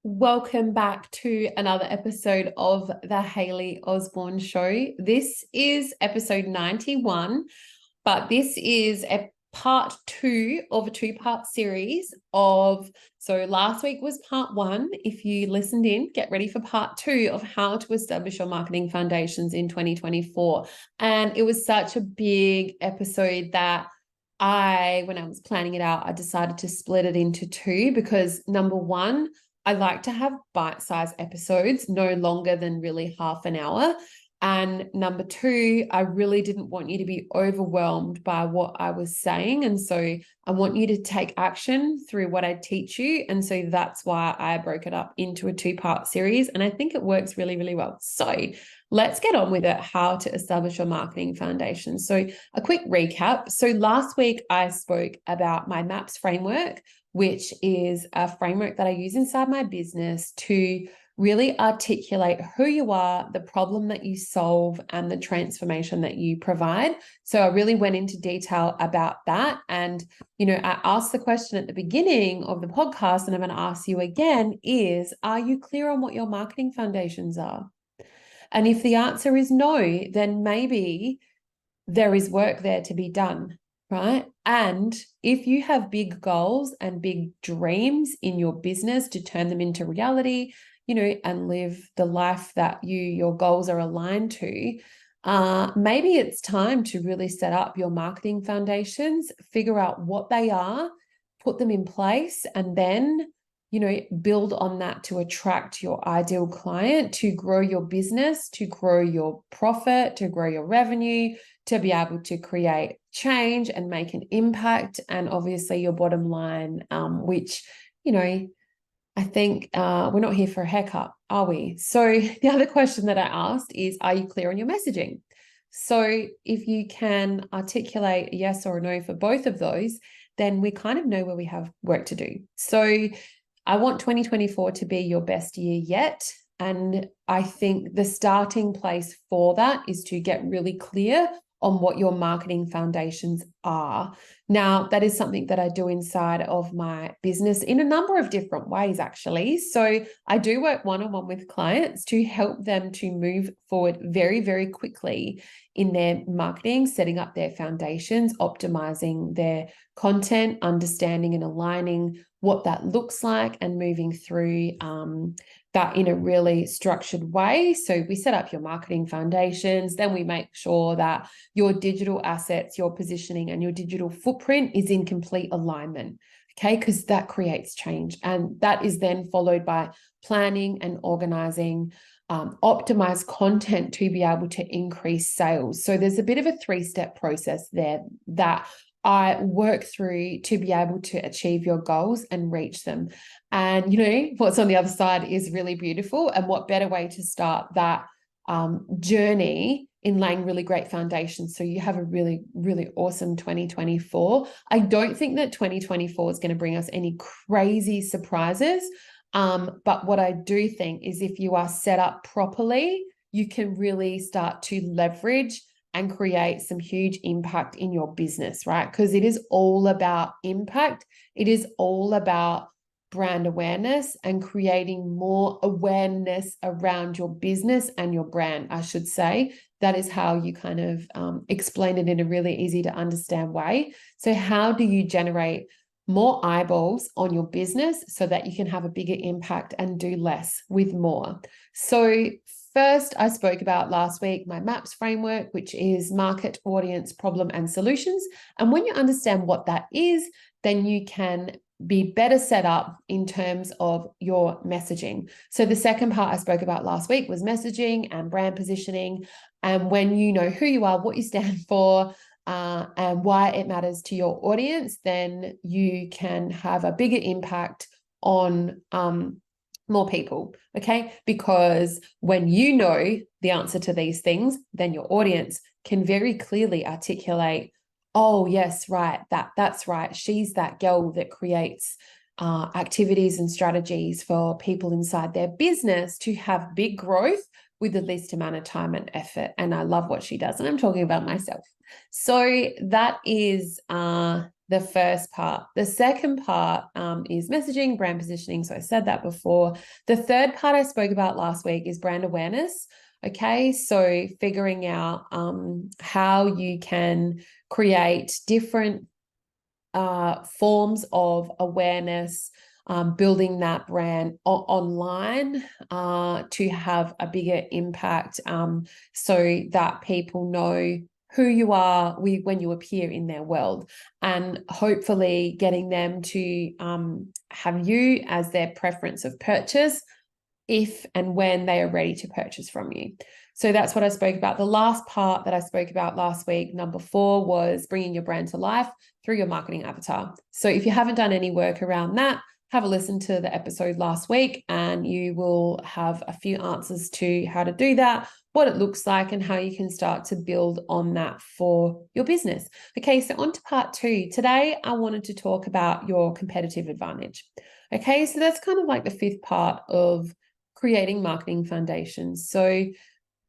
Welcome back to another episode of the Hayley Osborne Show. This is episode 91, but this is a part two of a two-part series so last week was part one. If you listened in, get ready for part two of how to establish your marketing foundations in 2024. And it was such a big episode that when I was planning it out, I decided to split it into two because number one, I like to have bite-sized episodes, no longer than really half an hour. And number two, I really didn't want you to be overwhelmed by what I was saying. And so I want you to take action through what I teach you. And so that's why I broke it up into a two-part series. And I think it works really, really well. So let's get on with it, how to establish your marketing foundation. So a quick recap. So last week I spoke about my MAPS framework, which is a framework that I use inside my business to really articulate who you are, the problem that you solve, and the transformation that you provide. So I really went into detail about that. And, I asked the question at the beginning of the podcast, and I'm going to ask you again are you clear on what your marketing foundations are? And if the answer is no, then maybe there is work there to be done. Right. And if you have big goals and big dreams in your business to turn them into reality, and live the life that your goals are aligned to, maybe it's time to really set up your marketing foundations, figure out what they are, put them in place, and then, build on that to attract your ideal client, to grow your business, to grow your profit, to grow your revenue, to be able to create change and make an impact, and obviously your bottom line, which, I think we're not here for a haircut, are we? So the other question that I asked is, are you clear on your messaging? So if you can articulate a yes or a no for both of those, then we kind of know where we have work to do. So I want 2024 to be your best year yet. And I think the starting place for that is to get really clear on what your marketing foundations are. Now, that is something that I do inside of my business in a number of different ways, actually. So I do work one-on-one with clients to help them to move forward very, very quickly in their marketing, setting up their foundations, optimizing their content, understanding and aligning what that looks like, and moving through that in a really structured way. So we set up your marketing foundations, then we make sure that your digital assets, your positioning, and your digital footprint is in complete alignment, okay? Because that creates change. And that is then followed by planning and organizing, optimize content to be able to increase sales. So there's a bit of a three-step process there that I work through to be able to achieve your goals and reach them. And, what's on the other side is really beautiful. And what better way to start that journey in laying really great foundations so you have a really, really awesome 2024. I don't think that 2024 is going to bring us any crazy surprises. But what I do think is if you are set up properly, you can really start to leverage and create some huge impact in your business, right? Because it is all about impact. It is all about brand awareness and creating more awareness around your business and your brand, I should say. That is how you kind of explain it in a really easy to understand way. So how do you generate more eyeballs on your business so that you can have a bigger impact and do less with more? So first, I spoke about last week my MAPS framework, which is market, audience, problem, and solutions. And when you understand what that is, then you can be better set up in terms of your messaging. So the second part I spoke about last week was messaging and brand positioning. And when you know who you are, what you stand for, and why it matters to your audience, then you can have a bigger impact on more people, okay? Because when you know the answer to these things, then your audience can very clearly articulate, oh, yes, right, that's right. She's that girl that creates activities and strategies for people inside their business to have big growth with the least amount of time and effort. And I love what she does. And I'm talking about myself. So that is the first part. The second part is messaging, brand positioning. So I said that before. The third part I spoke about last week is brand awareness. Okay, so figuring out how you can create different forms of awareness, building that brand online to have a bigger impact, so that people know who you are when you appear in their world, and hopefully getting them to have you as their preference of purchase if and when they are ready to purchase from you. So that's what I spoke about. The last part that I spoke about last week, number 4, was bringing your brand to life through your marketing avatar. So if you haven't done any work around that, have a listen to the episode last week and you will have a few answers to how to do that, what it looks like, and how you can start to build on that for your business. Okay, so on to part 2. Today, I wanted to talk about your competitive advantage. Okay, so that's kind of like the 5th part of creating marketing foundations. So,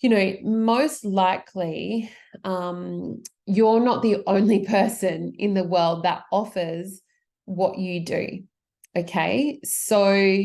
most likely, you're not the only person in the world that offers what you do. Okay, so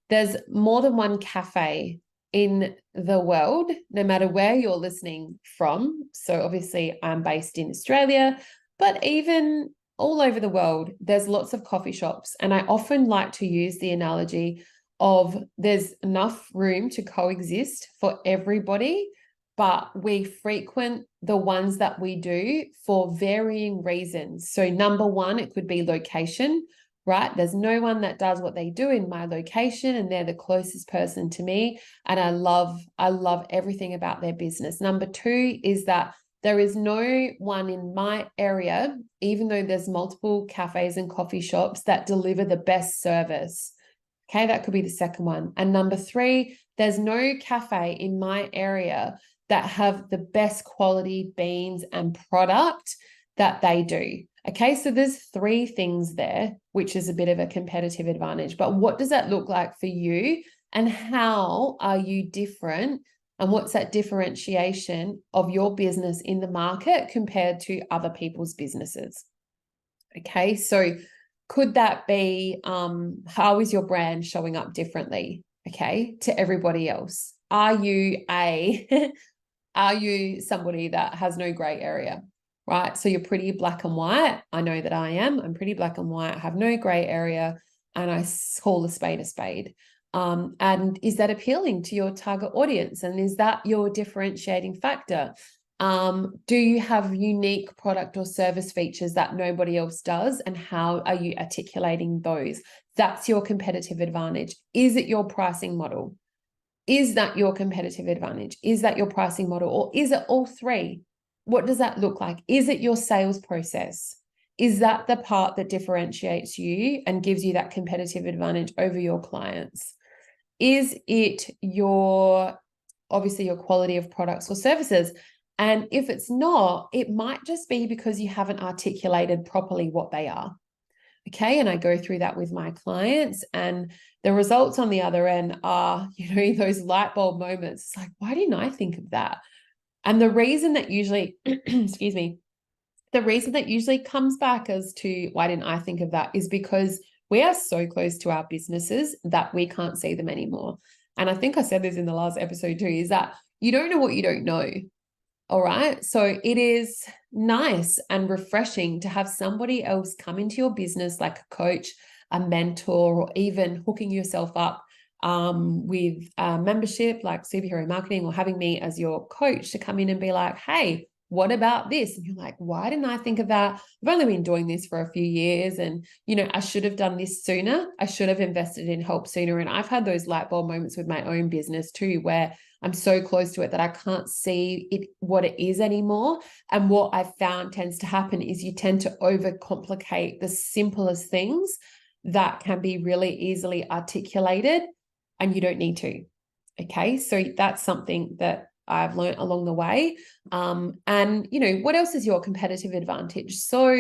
there's more than one cafe in the world, no matter where you're listening from. So obviously I'm based in Australia, but even all over the world, there's lots of coffee shops. And I often like to use the analogy of there's enough room to coexist for everybody, but we frequent the ones that we do for varying reasons. So number 1, it could be location, right? There's no one that does what they do in my location, and they're the closest person to me. And I love everything about their business. Number 2 is that there is no one in my area, even though there's multiple cafes and coffee shops, that deliver the best service. Okay, that could be the second one. And number 3, there's no cafe in my area that have the best quality beans and product that they do. Okay, so there's 3 things there, which is a bit of a competitive advantage. But what does that look like for you? And how are you different? And what's that differentiation of your business in the market compared to other people's businesses? Okay, so could that be how is your brand showing up differently, okay, to everybody else? Are you somebody that has no gray area, right? So you're pretty black and white. I know that I am. I'm pretty black and white. I have no gray area, and I call a spade a spade. And is that appealing to your target audience? And is that your differentiating factor? Do you have unique product or service features that nobody else does? And how are you articulating those? That's your competitive advantage. Is it your pricing model? Is that your competitive advantage? Is that your pricing model? Or is it all 3? What does that look like? Is it your sales process? Is that the part that differentiates you and gives you that competitive advantage over your clients? Is it obviously your quality of products or services? And if it's not, it might just be because you haven't articulated properly what they are. Okay, and I go through that with my clients, and the results on the other end are, those light bulb moments. It's like, why didn't I think of that? And the reason that usually, excuse me, the reason that usually comes back as to why didn't I think of that is because we are so close to our businesses that we can't see them anymore. And I think I said this in the last episode too, is that you don't know what you don't know. All right. So it is nice and refreshing to have somebody else come into your business, like a coach, a mentor, or even hooking yourself up with a membership like Superhero Marketing, or having me as your coach to come in and be like, hey, what about this? And you're like, why didn't I think of that? I've only been doing this for a few years, and, I should have done this sooner. I should have invested in help sooner. And I've had those light bulb moments with my own business too, where I'm so close to it that I can't see it, what it is anymore. And what I've found tends to happen is you tend to overcomplicate the simplest things that can be really easily articulated, and you don't need to. Okay, so that's something that I've learned along the way. And what else is your competitive advantage? So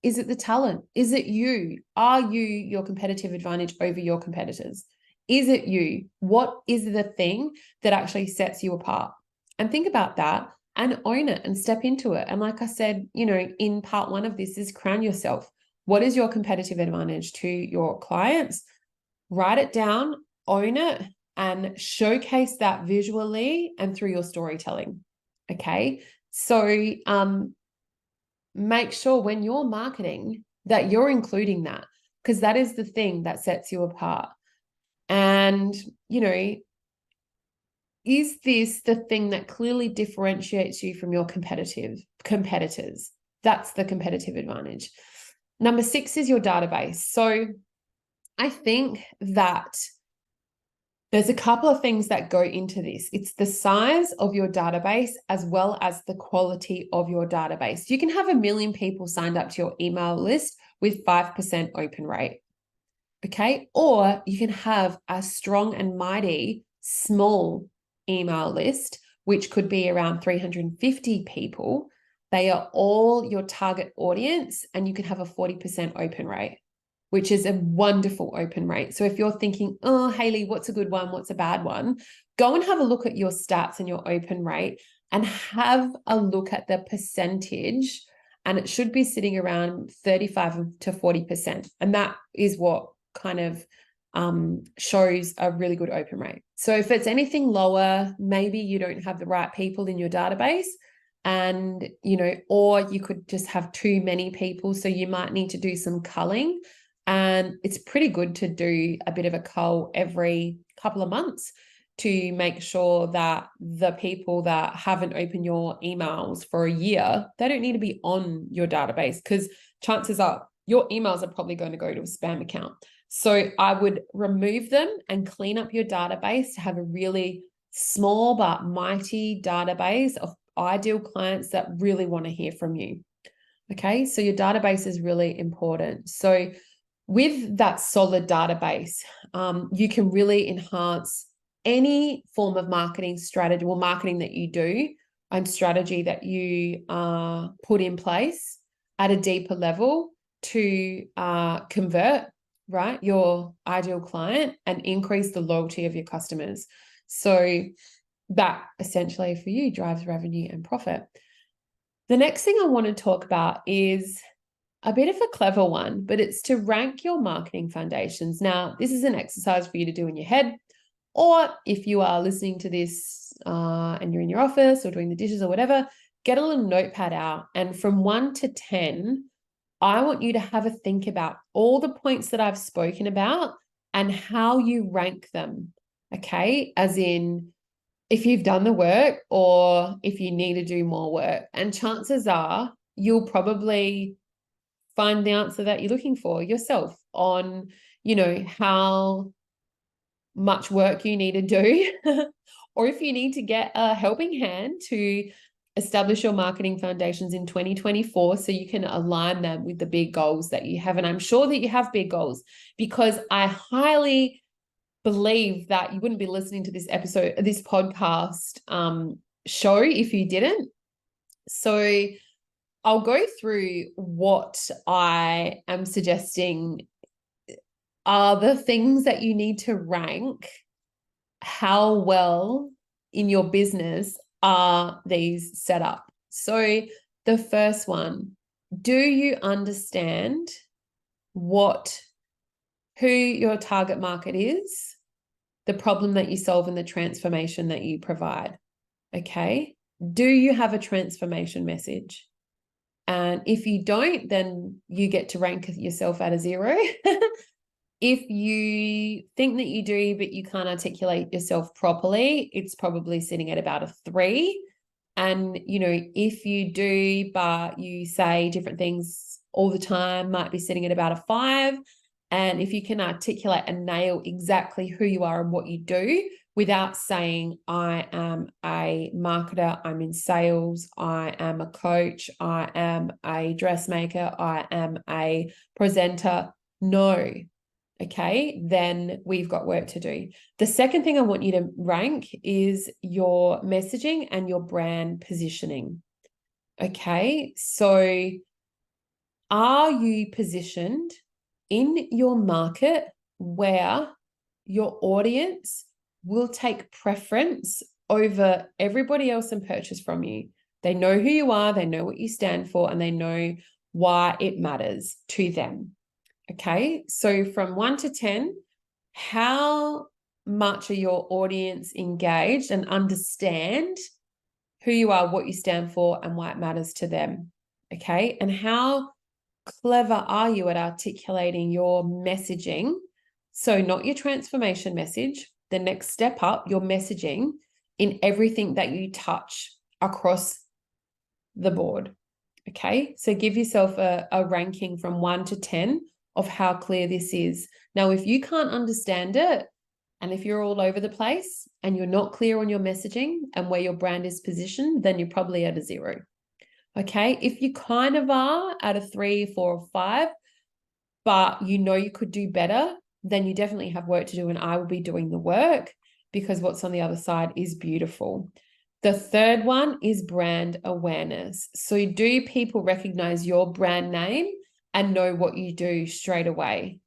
is it the talent? Is it you? Are you your competitive advantage over your competitors? Is it you? What is the thing that actually sets you apart? And think about that and own it and step into it. And like I said, in part 1 of this is crown yourself. What is your competitive advantage to your clients? Write it down, own it, and showcase that visually and through your storytelling. Okay. So make sure when you're marketing that you're including that, because that is the thing that sets you apart. And, you know, is this the thing that clearly differentiates you from your competitors? That's the competitive advantage. Number 6 is your database. So I think that there's a couple of things that go into this. It's the size of your database as well as the quality of your database. You can have 1 million people signed up to your email list with 5% open rate. Okay. Or you can have a strong and mighty small email list, which could be around 350 people. They are all your target audience, and you can have a 40% open rate, which is a wonderful open rate. So if you're thinking, oh, Hayley, what's a good one? What's a bad one? Go and have a look at your stats and your open rate and have a look at the percentage. And it should be sitting around 35 to 40%. And that is what kind of shows a really good open rate. So if it's anything lower, maybe you don't have the right people in your database, and, you know, or you could just have too many people. So you might need to do some culling. And it's pretty good to do a bit of a cull every couple of months to make sure that the people that haven't opened your emails for a year, they don't need to be on your database, because chances are your emails are probably going to go to a spam account. So I would remove them and clean up your database to have a really small but mighty database of ideal clients that really want to hear from you. Okay, so your database is really important. So with that solid database, you can really enhance any form of marketing strategy or marketing that you do and strategy that you put in place at a deeper level to convert, right, your ideal client and increase the loyalty of your customers. So that essentially for you drives revenue and profit. The next thing I want to talk about is a bit of a clever one, but it's to rank your marketing foundations. Now, this is an exercise for you to do in your head, or if you are listening to this and you're in your office or doing the dishes or whatever, get a little notepad out. And from 1 to 10, I want you to have a think about all the points that I've spoken about and how you rank them. Okay. As in, if you've done the work or if you need to do more work. And chances are you'll probably find the answer that you're looking for yourself on, you know, how much work you need to do, or if you need to get a helping hand to establish your marketing foundations in 2024 so you can align them with the big goals that you have. And I'm sure that you have big goals, because I highly believe that you wouldn't be listening to this podcast show if you didn't. So I'll go through what I am suggesting are the things that you need to rank. How well in your business are these set up? So the first one, do you understand who your target market is, the problem that you solve, and the transformation that you provide? Okay. Do you have a transformation message? And if you don't, then you get to rank yourself at a 0. If you think that you do, but you can't articulate yourself properly, it's probably sitting at about a 3. And, you know, if you do, but you say different things all the time, might be sitting at about a 5. And if you can articulate and nail exactly who you are and what you do without saying, I am a marketer, I'm in sales, I am a coach, I am a dressmaker, I am a presenter, no. Okay, then we've got work to do. The second thing I want you to rank is your messaging and your brand positioning. Okay, so are you positioned in your market where your audience will take preference over everybody else and purchase from you? They know who you are, they know what you stand for, and they know why it matters to them. Okay, so from 1 to 10, how much are your audience engaged and understand who you are, what you stand for, and why it matters to them? Okay, and how clever are you at articulating your messaging? So not your transformation message, the next step up, your messaging in everything that you touch across the board. Okay, so give yourself a ranking from 1 to 10 of how clear this is. Now, if you can't understand it, and if you're all over the place and you're not clear on your messaging and where your brand is positioned, then you're probably at a 0. Okay, if you kind of are at a 3, 4, or 5, but you know you could do better, then you definitely have work to do, and I will be doing the work, because what's on the other side is beautiful. The third one is brand awareness. So do people recognize your brand name and know what you do straight away?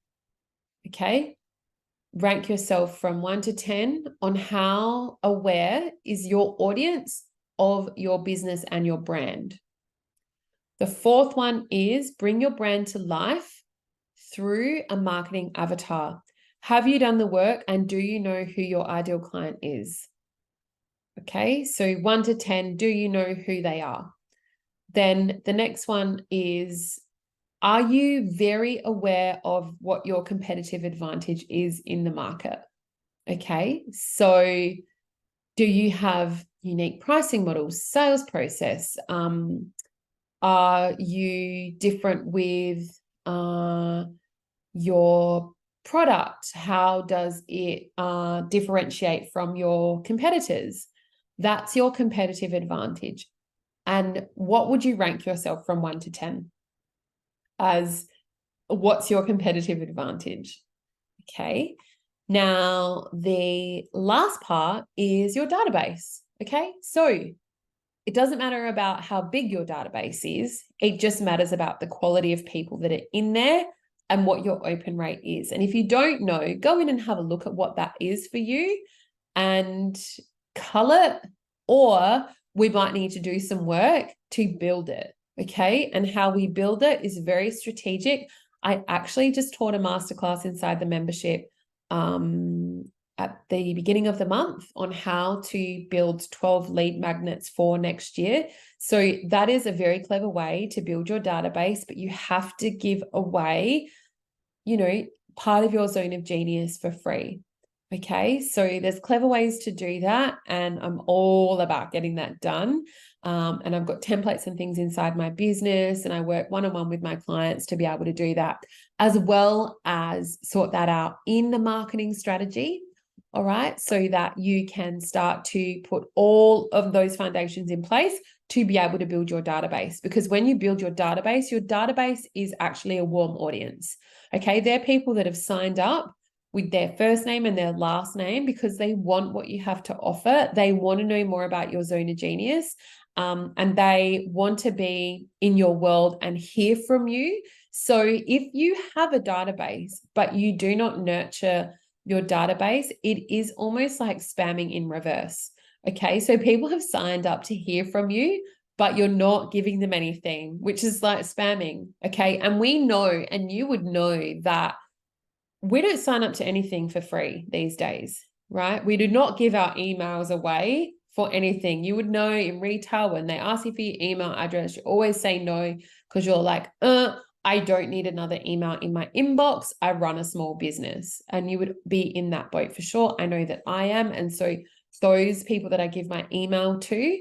Okay. Rank yourself from 1 to 10 on how aware is your audience of your business and your brand. The fourth one is bring your brand to life through a marketing avatar. Have you done the work, and do you know who your ideal client is? Okay, so 1 to 10, do you know who they are? Then the next one is, are you very aware of what your competitive advantage is in the market? Okay, so do you have unique pricing models, sales process? Are you different with your product? How does it differentiate from your competitors? That's your competitive advantage. And what would you rank yourself from 1 to 10 as what's your competitive advantage? Okay. Now, the last part is your database. Okay. So it doesn't matter about how big your database is. It just matters about the quality of people that are in there and what your open rate is. And if you don't know, go in and have a look at what that is for you and cull it, or we might need to do some work to build it. Okay. And how we build it is very strategic. I actually just taught a masterclass inside the membership at the beginning of the month on how to build 12 lead magnets for next year. So that is a very clever way to build your database, but you have to give away, part of your zone of genius for free. Okay, so there's clever ways to do that, and I'm all about getting that done. And I've got templates and things inside my business, and I work one-on-one with my clients to be able to do that, as well as sort that out in the marketing strategy. All right, so that you can start to put all of those foundations in place to be able to build your database. Because when you build your database is actually a warm audience. Okay, they're people that have signed up with their first name and their last name because they want what you have to offer. They want to know more about your zone of genius, and they want to be in your world and hear from you. So if you have a database, but you do not nurture your database, it is almost like spamming in reverse. Okay, so people have signed up to hear from you, but you're not giving them anything, which is like spamming. Okay, and we know, and you would know, that we don't sign up to anything for free these days, right? We do not give our emails away for anything. You would know in retail when they ask you for your email address, you always say no because you're like, I don't need another email in my inbox. I run a small business. And you would be in that boat for sure. I know that I am. And so those people that I give my email to,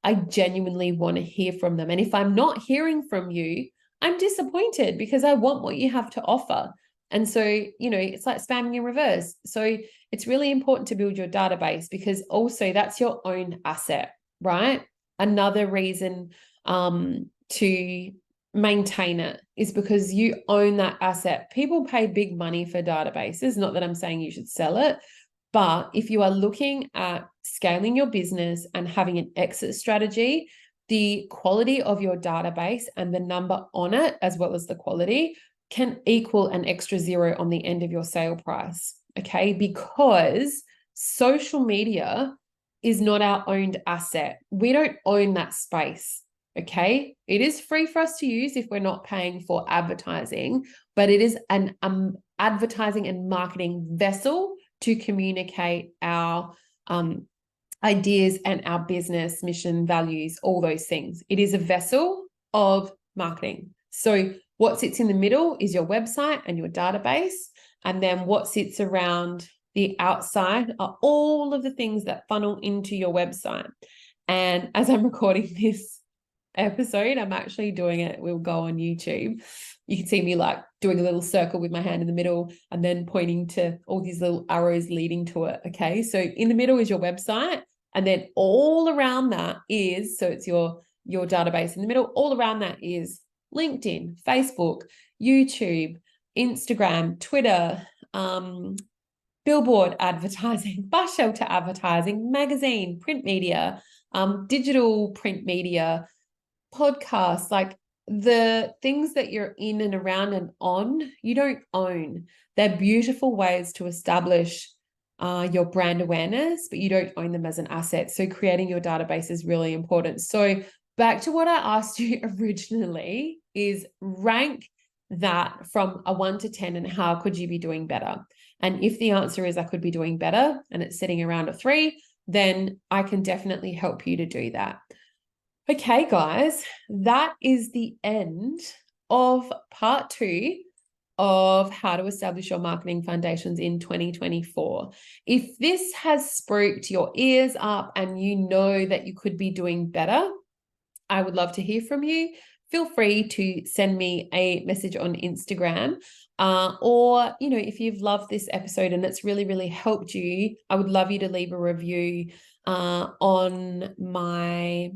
I genuinely want to hear from them. And if I'm not hearing from you, I'm disappointed because I want what you have to offer. And so, it's like spamming in reverse. So it's really important to build your database because also that's your own asset, right? Another reason to maintain it is because you own that asset. People pay big money for databases. Not that I'm saying you should sell it, but if you are looking at scaling your business and having an exit strategy, the quality of your database and the number on it, as well as the quality, can equal an extra 0 on the end of your sale price, okay? Because social media is not our owned asset. We don't own that space, Okay. It is free for us to use if we're not paying for advertising, but it is an advertising and marketing vessel to communicate our ideas and our business mission, values, all those things. It is a vessel of marketing. So what sits in the middle is your website and your database. And then what sits around the outside are all of the things that funnel into your website. And as I'm recording this episode, I'm actually doing it. We'll go on YouTube. You can see me like doing a little circle with my hand in the middle and then pointing to all these little arrows leading to it. Okay. So in the middle is your website. And then all around that is, so it's your database in the middle, all around that is LinkedIn, Facebook, YouTube, Instagram, Twitter, billboard advertising, bus shelter advertising, magazine, print media, digital print media, podcasts, like the things that you're in and around and on, you don't own. They're beautiful ways to establish your brand awareness, but you don't own them as an asset. So creating your database is really important. So back to what I asked you originally is rank that from a 1 to 10 and how could you be doing better? And if the answer is I could be doing better and it's sitting around a 3, then I can definitely help you to do that. Okay, guys, that is the end of part 2 of how to establish your marketing foundations in 2024. If this has spooked your ears up and you know that you could be doing better, I would love to hear from you. Feel free to send me a message on Instagram, or, you know, if you've loved this episode and it's really, really helped you, I would love you to leave a review on my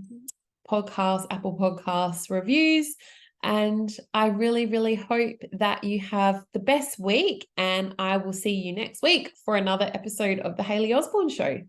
podcast, Apple Podcasts reviews. And I really, really hope that you have the best week, and I will see you next week for another episode of the Hayley Osborne Show.